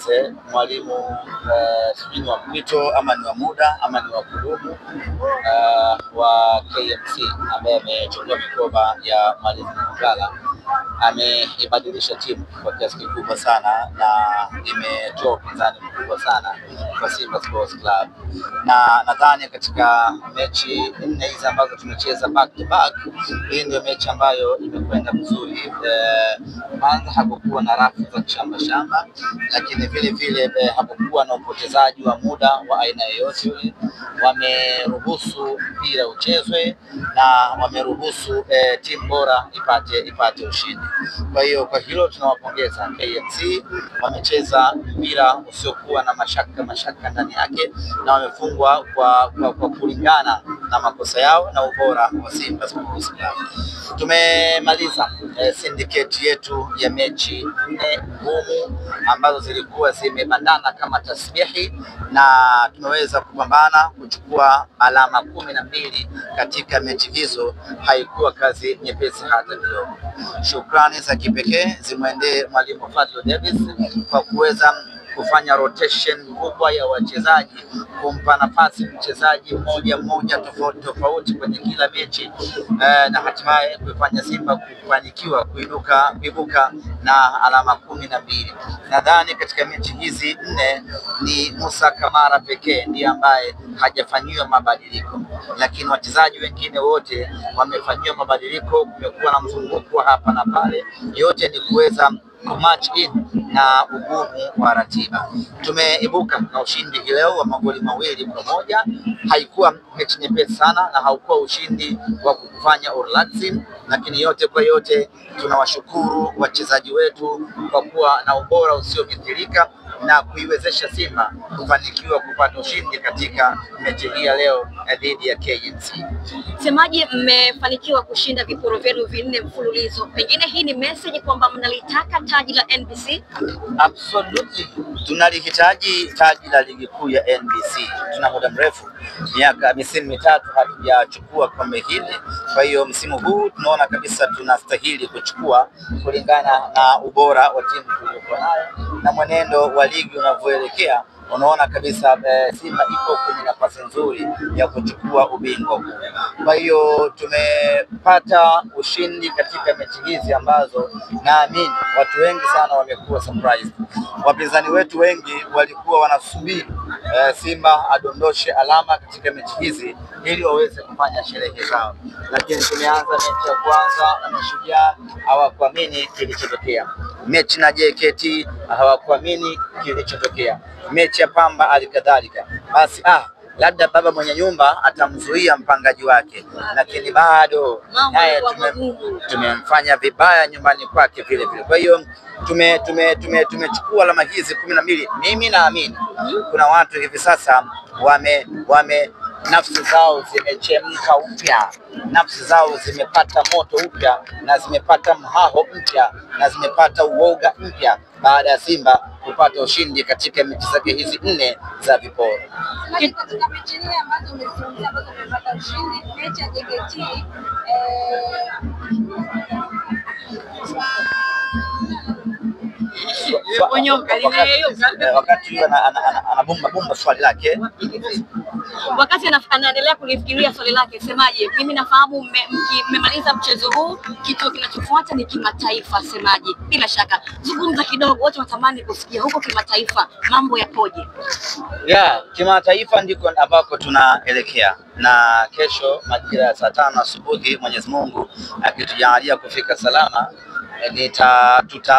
nimpongeze mwalimu sijui wa mpito ama ni wa muda ama ni wa kudumu wa KMC ambaye amechukua mikoba ya mwalimu Mugala. Ameibadilisha timu kwa kiasi kikubwa sana na imetoa upinzani mkubwa sana kwa Simba Sports Club, na nadhani katika mechi 4 hizi ambazo tumecheza back to back, hii ndio mechi ambayo imekwenda vizuri. Kwanza hakukuwa na rafu za shamba, lakini vile hakukuwa na upotezaji wa muda wa aina yoyote. Wameruhusu mpira uchezwe na wameruhusu timu bora ipate ushindi. Kwa hiyo kwa hilo tunawapongeza KMC. Wamecheza mpira usiokuwa na mashaka ndani yake na wamefungwa kwa kulingana na makosa yao na ubora wa Simba Sports Club. Tumemaliza syndicate yetu ya mechi 4 ngumu ambazo zilikuwa zimebandana kama tasbihi, na tumeweza kupambana kuchukua alama 12 katika mechi hizo. Haikuwa kazi nyepesi hata kidogo. Shukrani za kipekee zimwendee mwalimu Fadlu Davis kwa kuweza kufanya rotation kubwa ya wachezaji, kumpa nafasi mchezaji mmoja tofauti kwenye kila mechi, na hatimaye kuifanya Simba kufanikiwa kuibuka na alama 12. Nadhani katika mechi hizi 4 ni Musa Kamara pekee ndiye ambaye hajafanyiwa mabadiliko, lakini wachezaji wengine wote wamefanyiwa mabadiliko. Kumekuwa na mzunguko hapa na pale, yote ni kuweza kumatch in na ugumu wa ratiba. Tumeibuka na ushindi leo wa magoli 2-1. Haikuwa mechi nyepesi sana na haukuwa ushindi wa kufanya relaxing, lakini yote kwa yote tunawashukuru wachezaji wetu kwa kuwa na ubora usiomithilika na kuiwezesha Simba kufanikiwa kupata ushindi katika mechi hii ya leo dhidi ya KMC. Semaji, mmefanikiwa kushinda viporo vyenu 4 mfululizo. Pengine hii ni message kwamba mnalitaka taji la NBC? Absolutely. Tunalihitaji taji la ligi kuu ya NBC. Tuna muda mrefu, misimu 3 hatujachukua kombe hili. Kwa hiyo msimu huu tunaona kabisa tunastahili kuchukua kulingana na ubora wa timu tuliyokuwa nayo na mwenendo wa ligi unavyoelekea. Unaona kabisa Simba iko kwenye nafasi nzuri ya kuchukua ubingwa. Kwa hiyo tumepata ushindi katika mechi hizi ambazo naamini watu wengi sana wamekuwa surprised. Wapinzani wetu wengi walikuwa wanasubiri Simba adondoshe alama katika mechi hizi ili waweze kufanya sherehe zao, lakini tumeanza mechi ya kwanza na Mashujaa, hawakuamini kilichotokea. Mechi na JKT hawakuamini kilichotokea. Mechi ya Pamba alikadhalika. Basi labda baba mwenye nyumba atamzuia mpangaji wake, lakini bado naye tumemfanya vibaya nyumbani kwake vile. Kwa hiyo tumechukua alama hizi 12. Mimi naamini kuna watu hivi sasa nafsi zao zimechemka upya, nafsi zao zimepata moto upya na zimepata mhaho mpya na zimepata uoga mpya baada ya Simba kupata ushindi katika mechi zake hizi 4 za viporo. Katika mechi 4 ambazo umezungumzia ambazo umepata ushindi, mechi ya JKT wakati anabomba swali lake, wakati anaendelea kulifikiria swali lake, Semaji, mimi nafahamu mmemaliza mchezo huu, kitu kinachofuata ni kimataifa. Semaji, bila shaka zungumza kidogo, watu watamani kusikia huko kimataifa mambo yapoje? Kimataifa ndiko ambako tunaelekea, na kesho majira ya saa 5 asubuhi Mwenyezi Mungu akitujalia kufika salama,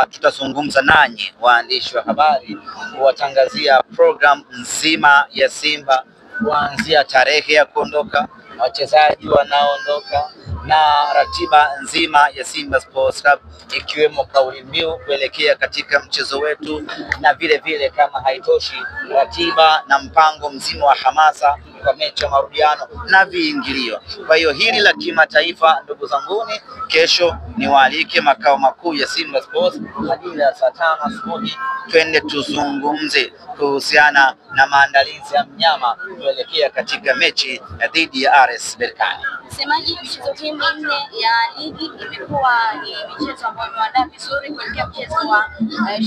tutazungumza nanyi waandishi wa habari kuwatangazia program nzima ya Simba, kuanzia tarehe ya kuondoka, wachezaji wanaondoka na ratiba nzima ya Simba Sports Club, ikiwemo kauli mbiu kuelekea katika mchezo wetu, na vile kama haitoshi, ratiba na mpango mzima wa hamasa kwa mechi ya marudiano na viingilio. Kwa hiyo hili la kimataifa, ndugu zanguni, kesho niwaalike makao makuu ya Simba Sports majira ya saa 5 asubuhi, twende tuzungumze kuhusiana na maandalizi ya mnyama kuelekea katika mechi dhidi ya RS Berkane. Msemaji, michezo hii minne ya ligi imekuwa ni michezo ambayo imeandaa vizuri kuelekea mchezo wa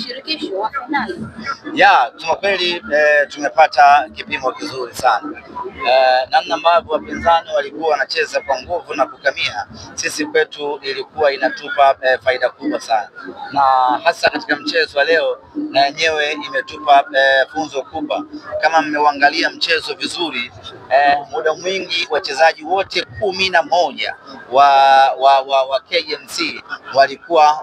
shirikisho wa finali. Ya, kwa kweli tumepata kipimo kizuri sana. Namna ambavyo wapinzani walikuwa wanacheza kwa nguvu na kukamia, sisi kwetu ilikuwa inatupa faida kubwa sana, na hasa katika mchezo wa leo na yenyewe imetupa funzo kubwa. Kama mmeuangalia mchezo vizuri, muda mwingi wachezaji wote 11 wa KMC walikuwa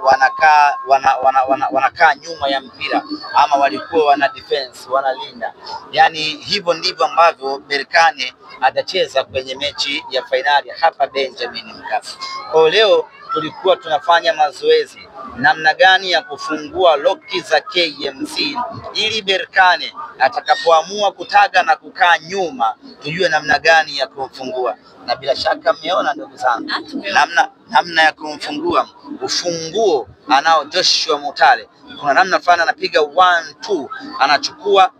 wanakaa nyuma ya mpira, ama walikuwa wana defense, wanalinda. Yani hivyo ndivyo ambavyo Berkane atacheza kwenye mechi ya fainali hapa Benjamin Mkapa. Kwa leo tulikuwa tunafanya mazoezi namna gani ya kufungua loki za KMC ili Berkane atakapoamua kutaga na kukaa nyuma tujue namna gani ya kumfungua. Na bila shaka mmeona ndugu zangu, namna ya kumfungua. Ufunguo anao Joshua Mutale, kuna namna fulani anapiga 1-2, anachukua,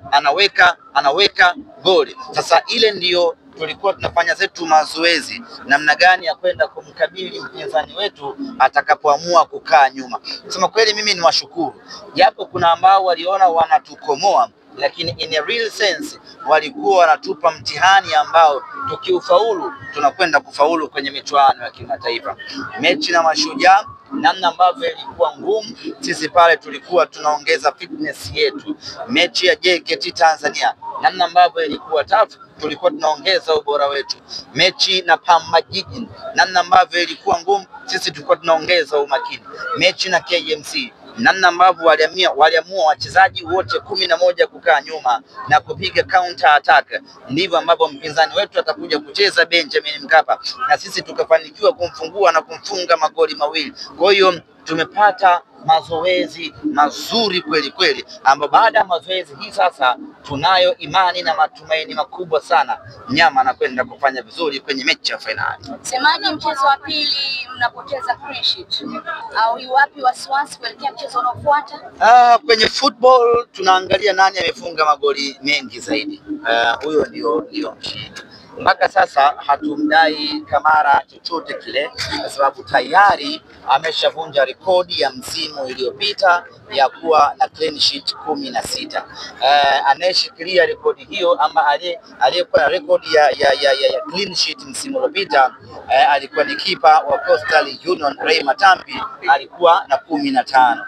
anaweka goli. Sasa ile ndiyo tulikuwa tunafanya zetu mazoezi, namna gani ya kwenda kumkabili mpinzani wetu atakapoamua kukaa nyuma. Kusema kweli mimi ni washukuru, japo kuna ambao waliona wanatukomoa, lakini in a real sense walikuwa wanatupa mtihani ambao tukiufaulu tunakwenda kufaulu kwenye michuano ya kimataifa. Mechi na Mashujaa, namna ambavyo ilikuwa ngumu, sisi pale tulikuwa tunaongeza fitness yetu. Mechi ya JKT Tanzania, namna ambavyo ilikuwa tough, tulikuwa tunaongeza ubora wetu. Mechi na Pamba Jiji, namna ambavyo ilikuwa ngumu, sisi tulikuwa tunaongeza umakini. Mechi na KMC, namna ambavyo waliamua wachezaji wote 11 kukaa nyuma na kupiga counter attack, ndivyo ambavyo mpinzani wetu atakuja kucheza Benjamin Mkapa, na sisi tukafanikiwa kumfungua na kumfunga magoli mawili. Kwa hiyo tumepata mazoezi mazuri kweli kweli, ambapo baada ya mazoezi hii sasa tunayo imani na matumaini makubwa sana Mnyama anakwenda kufanya vizuri kwenye mechi ya fainali. Semaji, mchezo wa pili mnapoteza clean sheet, au iwapi wasiwasi kuelekea mchezo unaofuata? Kwenye football tunaangalia nani amefunga magoli mengi zaidi, huyo ndio mshindi. Mpaka sasa hatumdai Kamara chochote kile, kwa sababu tayari ameshavunja rekodi ya msimu iliyopita ya kuwa na clean sheet 16. Anayeshikilia rekodi hiyo ama aliyekuwa na rekodi ya clean sheet msimu uliopita alikuwa ni kipa wa Coastal Union Ray Matambi, alikuwa na 15.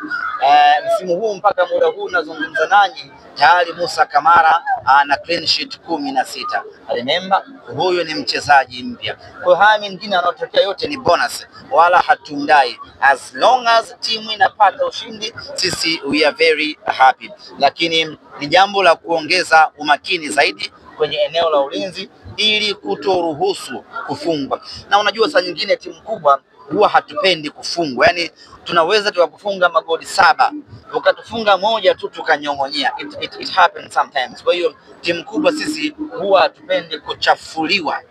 Msimu huu mpaka muda huu nazungumza nanyi tayari Musa Kamara ana clean sheet 16. Remember, huyo ni mchezaji mpya. Kwa haya mengine yanayotokea yote ni bonus, wala hatumdai. As long as timu inapata ushindi, sisi we are very happy. Lakini ni jambo la kuongeza umakini zaidi kwenye eneo la ulinzi ili kutoruhusu kufungwa. Na unajua saa nyingine timu kubwa huwa hatupendi kufungwa. Yani tunaweza tukakufunga magoli 7, ukatufunga moja tu tukanyong'onyea. It happens sometimes. Kwa hiyo timu kubwa sisi huwa hatupendi kuchafuliwa.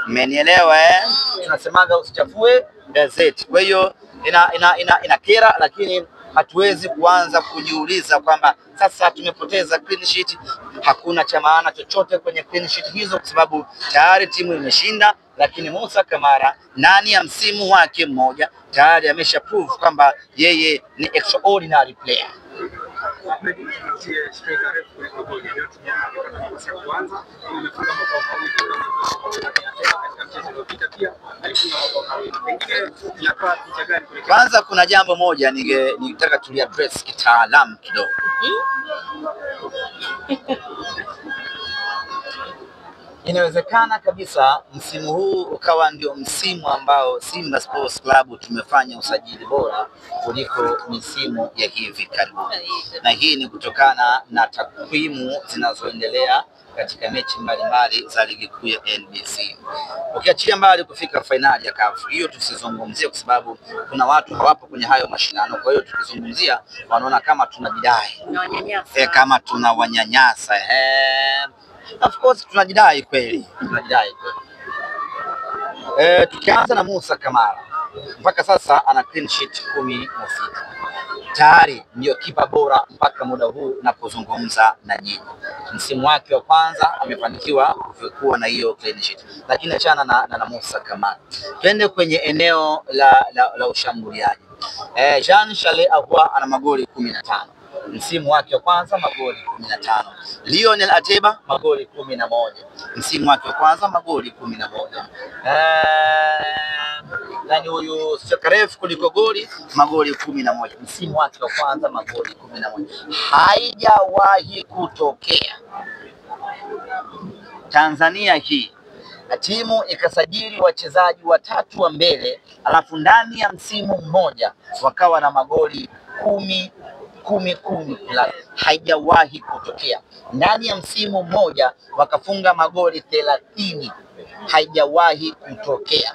Mmenielewa Tunasemaga usichafue gazeti. Kwa hiyo ina kera, lakini hatuwezi kuanza kujiuliza kwamba sasa tumepoteza clean sheet. Hakuna cha maana chochote kwenye clean sheet hizo, kwa sababu tayari timu imeshinda. Lakini Musa Kamara ndani ya msimu wake mmoja tayari amesha prove kwamba yeye ni extraordinary player. Kwanza kuna jambo moja nitaka tuliaddress kitaalamu kidogo. Inawezekana kabisa msimu huu ukawa ndio msimu ambao Simba Sports Club tumefanya usajili bora kuliko misimu ya hivi karibuni, na hii ni kutokana na takwimu zinazoendelea katika mechi mbalimbali za ligi kuu ya NBC. Ukiachia mbali kufika fainali ya CAF, hiyo tusizungumzie kwa sababu kuna watu hawapo kwenye hayo mashindano. Kwa hiyo tukizungumzia wanaona kama tunajidai, kama tunawanyanyasa. Of course tunajidai kweli, Tukianza na Musa Kamara, mpaka sasa ana clean sheet 16. tayari ndio kipa bora mpaka muda huu napozungumza na nyinyi. Msimu wake wa kwanza amefanikiwa kuwa na hiyo clean sheet, lakini achana na Musa Kamara, twende kwenye eneo la ushambuliaji. Jean Charles Ahoua ana magoli 15 msimu wake wa kwanza, magoli 15. Lionel Ateba magoli 11 msimu wake wa kwanza, magoli 11. Nani huyu Sakarev kuliko goli, magoli 11 msimu wake wa kwanza, magoli 11. Haijawahi kutokea Tanzania hii timu ikasajili wachezaji watatu wa mbele alafu ndani ya msimu mmoja wakawa na magoli 10. Haijawahi kutokea. Ndani ya msimu mmoja wakafunga magoli 30. Haijawahi kutokea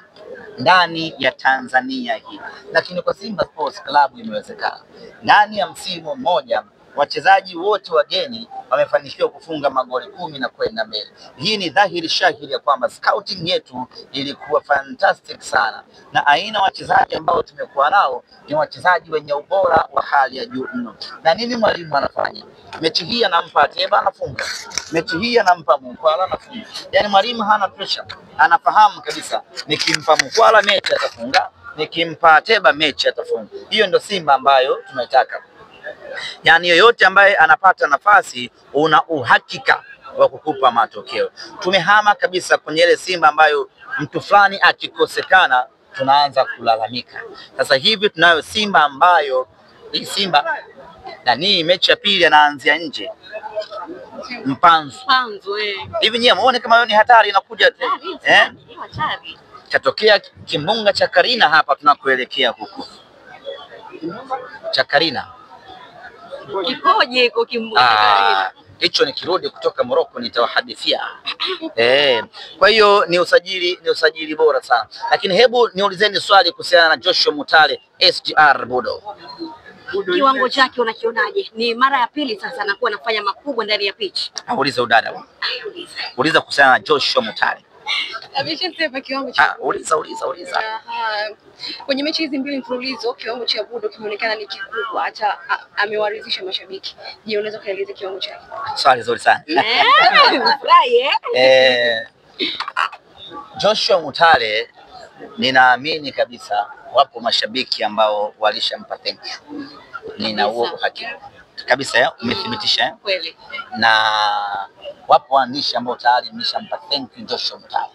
ndani ya Tanzania hii, lakini kwa Simba Sports Club imewezekana. Ndani ya msimu mmoja wachezaji wote wageni wamefanikiwa kufunga magoli 10 na kwenda mbele. Hii ni dhahiri shahiri ya kwamba scouting yetu ilikuwa fantastic sana, na aina wachezaji ambao tumekuwa nao ni wachezaji wenye ubora wa hali ya juu mno. Na nini mwalimu anafanya? Mechi hii anampa Ateba anafunga, mechi hii anampa Mkwala anafunga. Yani mwalimu hana pressure, anafahamu kabisa nikimpa Mkwala mechi atafunga, nikimpa Ateba mechi atafunga. Hiyo ndio Simba ambayo tunaitaka. Yani yoyote ambaye anapata nafasi una uhakika wa kukupa matokeo. Tumehama kabisa kwenye ile Simba ambayo mtu fulani akikosekana tunaanza kulalamika. Sasa hivi tunayo Simba ambayo hii Simba na ni mechi ya pili anaanzia nje. Mpanzu hivi nyie muone kama hiyo ni hatari inakuja Hatari. Katokea kimbunga cha Karina hapa tunakoelekea huko. Cha Karina Kikoje iko kimbunga? Hicho nikirudi kutoka Morocco nitawahadithia. Kwa hiyo ni usajili bora sana. Lakini hebu niulizeni swali kuhusiana na Joshua Mutale SGR Budo. Kiwango chake unakionaje? Ni mara ya pili sasa anakuwa anafanya makubwa ndani ya pitch. Uliza udada. Uliza kuhusiana na Joshua Mutale. Ameshasema kiwango cha Uliza. Kwenye mechi hizi mbili mfululizo kiwango cha Budo kimeonekana ni kikubwa, hata amewaridhisha mashabiki. Je, unaweza kueleza kiwango chake? Swali zuri sana. Joshua Mutale ninaamini kabisa wapo mashabiki ambao walishampa thank you. Nina huo uhakika kabisa, umethibitisha kweli. Na wapo waandishi ambao tayari wameshampa thank you Joshua Mutale.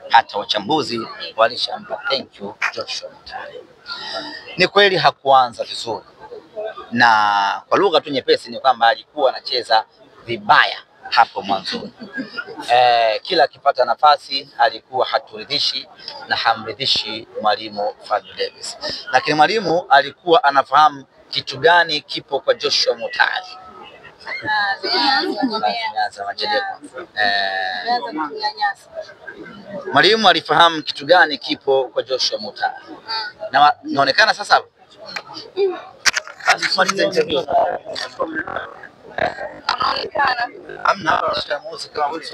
Hata wachambuzi walishampa thank you Joshua Mutale. Ni kweli hakuanza vizuri, na kwa lugha tu nyepesi ni kwamba alikuwa anacheza vibaya hapo mwanzo. Kila akipata nafasi alikuwa haturidhishi na hamridhishi mwalimu Fadlu Davis, lakini mwalimu alikuwa anafahamu kitu gani kipo kwa Joshua Mutale. Mwalimu alifahamu kitu gani kipo kwa Joshua Mutale, na inaonekana sasa amna muziki kama wewe